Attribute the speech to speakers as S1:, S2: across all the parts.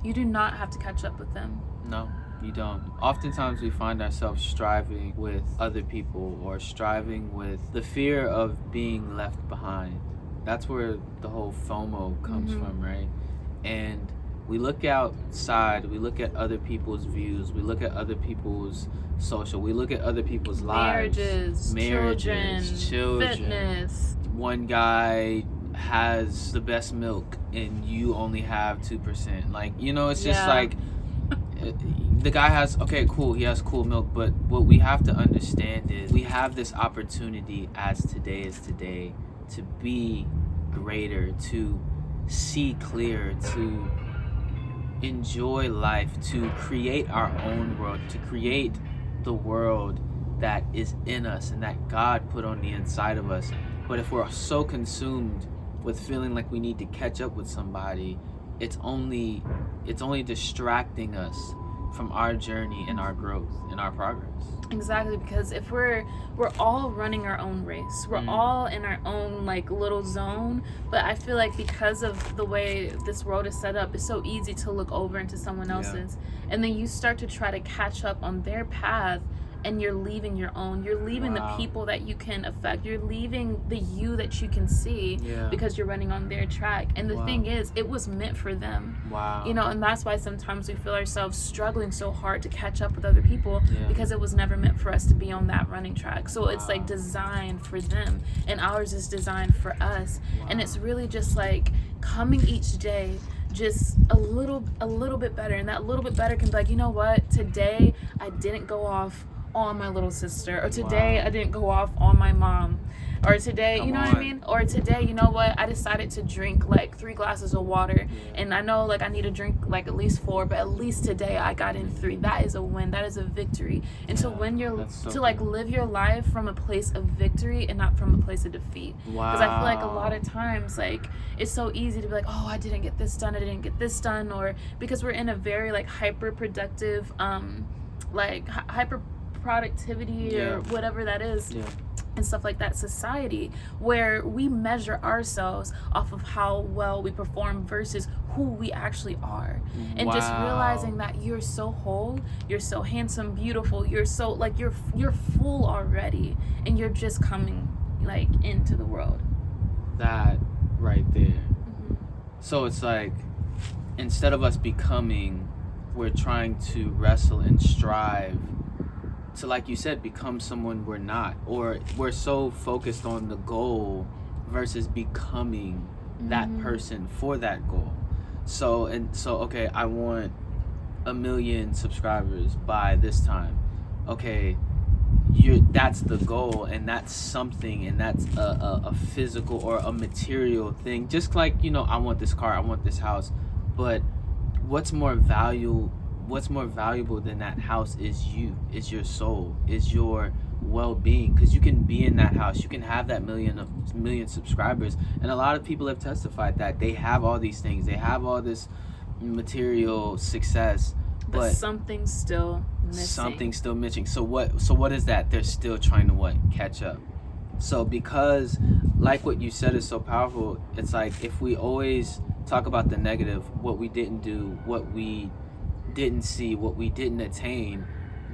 S1: You do not have to catch up with them.
S2: No, you don't. Oftentimes we find ourselves striving with other people or striving with the fear of being left behind. That's where the whole FOMO comes from, right? And we look outside, we look at other people's views, we look at other people's social, we look at other people's
S1: Marriages, children, fitness.
S2: One guy has the best milk and you only have 2%. Like, it's just like the guy has, okay, cool, he has cool milk, but what we have to understand is we have this opportunity as today is today to be greater, to see clear, to enjoy life, to create our own world, to create the world that is in us and that God put on the inside of us. But if we're so consumed with feeling like we need to catch up with somebody, it's only distracting us from our journey and our growth and our progress.
S1: Exactly, because if we're all running our own race, we're all in our own like little zone, but I feel like because of the way this world is set up, it's so easy to look over into someone else's, and then you start to try to catch up on their path, and you're leaving your own. You're leaving the people that you can affect. You're leaving the you that you can see because you're running on their track. And the thing is, it was meant for them. And that's why sometimes we feel ourselves struggling so hard to catch up with other people because it was never meant for us to be on that running track. So it's like designed for them, and ours is designed for us. And it's really just like coming each day just a little bit better, and that little bit better can be like, you know what, today I didn't go off on my little sister, or today I didn't go off on my mom, or today, what I mean? Or today, you know what, I decided to drink like 3 glasses of water, and I know like I need to drink like at least 4, but at least today I got in 3. That is a win. That is a victory. And so when you're like live your life from a place of victory and not from a place of defeat. Because I feel like a lot of times like it's so easy to be like, oh, I didn't get this done, or because we're in a very like hyper productive hyper productivity or whatever that is and stuff like that society, where we measure ourselves off of how well we perform versus who we actually are. And just realizing that you're so whole, you're so handsome, beautiful, you're so like you're full already, and you're just coming like into the world.
S2: That right there. So it's like instead of us becoming, we're trying to wrestle and strive to, like you said, become someone we're not, or we're so focused on the goal versus becoming that person for that goal. So okay, I want 1 million subscribers by this time. Okay, that's the goal, and that's something, and that's a physical or a material thing. Just like, I want this car, I want this house, but what's more valuable than that house is your soul, is your well-being. Because you can be in that house, you can have that million subscribers, and a lot of people have testified that they have all these things, they have all this material success, but something's still missing. So what is that? They're still trying to catch up. So because, like what you said is so powerful, it's like if we always talk about the negative, what we didn't do, what we didn't see, what we didn't attain,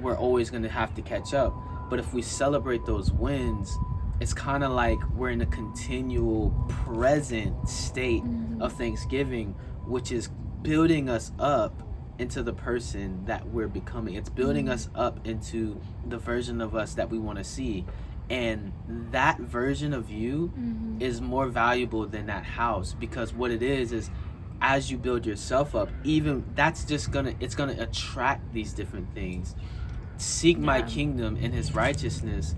S2: we're always going to have to catch up. But if we celebrate those wins, it's kind of like we're in a continual present state of Thanksgiving, which is building us up into the person that we're becoming. It's building us up into the version of us that we want to see. And that version of you is more valuable than that house, because what it is as you build yourself up, even that's just it's gonna attract these different things. Seek my kingdom and his righteousness.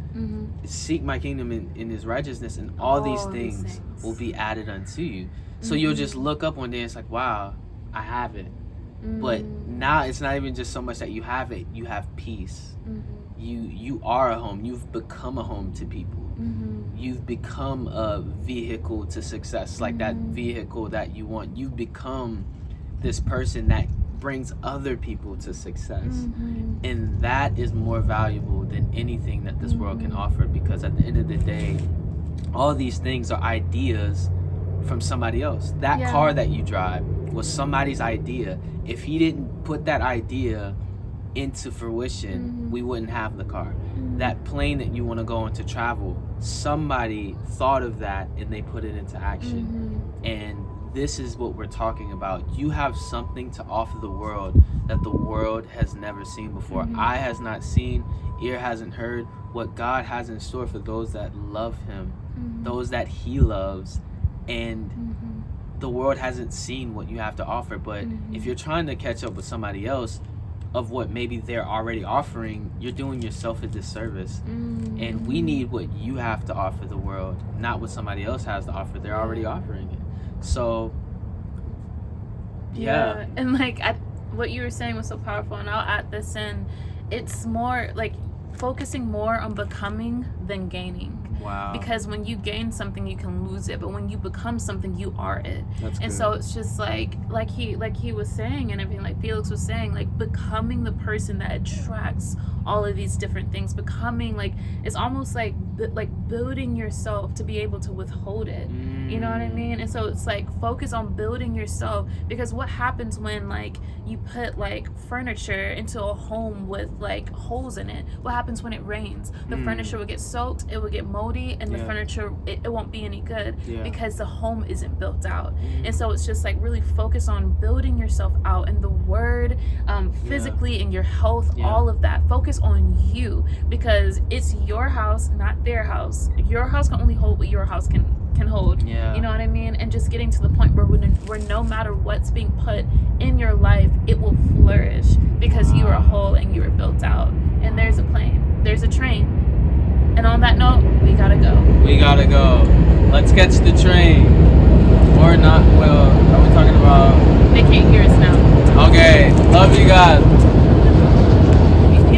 S2: Seek my kingdom in his righteousness, and all these things will be added unto you. So you'll just look up one day and it's like, wow, I have it. But now it's not even just so much that you have it, you have peace. You are a home. You've become a home to people. You've become a vehicle to success, like that vehicle that you want. You've become this person that brings other people to success. And that is more valuable than anything that this world can offer, because at the end of the day, all these things are ideas from somebody else. That car that you drive, was somebody's idea. If he didn't put that idea into fruition, we wouldn't have the car. That plane that you want to go on to travel, somebody thought of that and they put it into action. And this is what we're talking about. You have something to offer the world that the world has never seen before. Eye has not seen, ear hasn't heard what God has in store for those that love him, those that he loves. And the world hasn't seen what you have to offer. But if you're trying to catch up with somebody else of what maybe they're already offering, you're doing yourself a disservice. And we need what you have to offer the world, not what somebody else has to offer. They're already offering it. So yeah.
S1: And like what you were saying was so powerful, and I'll add this in. It's more like focusing more on becoming than gaining.
S2: Wow.
S1: Because when you gain something, you can lose it, but when you become something, you are it.
S2: That's
S1: and
S2: good.
S1: so it's just like he was saying, and everything, like Felix was saying, like becoming the person that attracts all of these different things. Becoming like, it's almost like building yourself to be able to withhold it. You know what I mean? And so it's like focus on building yourself, because what happens when like you put like furniture into a home with like holes in it? What happens when it rains? The furniture will get soaked, it will get moldy, and the furniture, it won't be any good because the home isn't built out. And so it's just like really focus on building yourself out in the word, physically, in your health, all of that. Focus on you, because it's your house, not their house. Your house can only hold what your house can hold. You know what I mean? And just getting to the point where no matter what's being put in your life, it will flourish because you are whole and you are built out. And there's a plane, there's a train. And on that note, we gotta go.
S2: Let's catch the train. Or not. Well, are we talking about?
S1: They can't hear us now.
S2: Okay. Love you guys.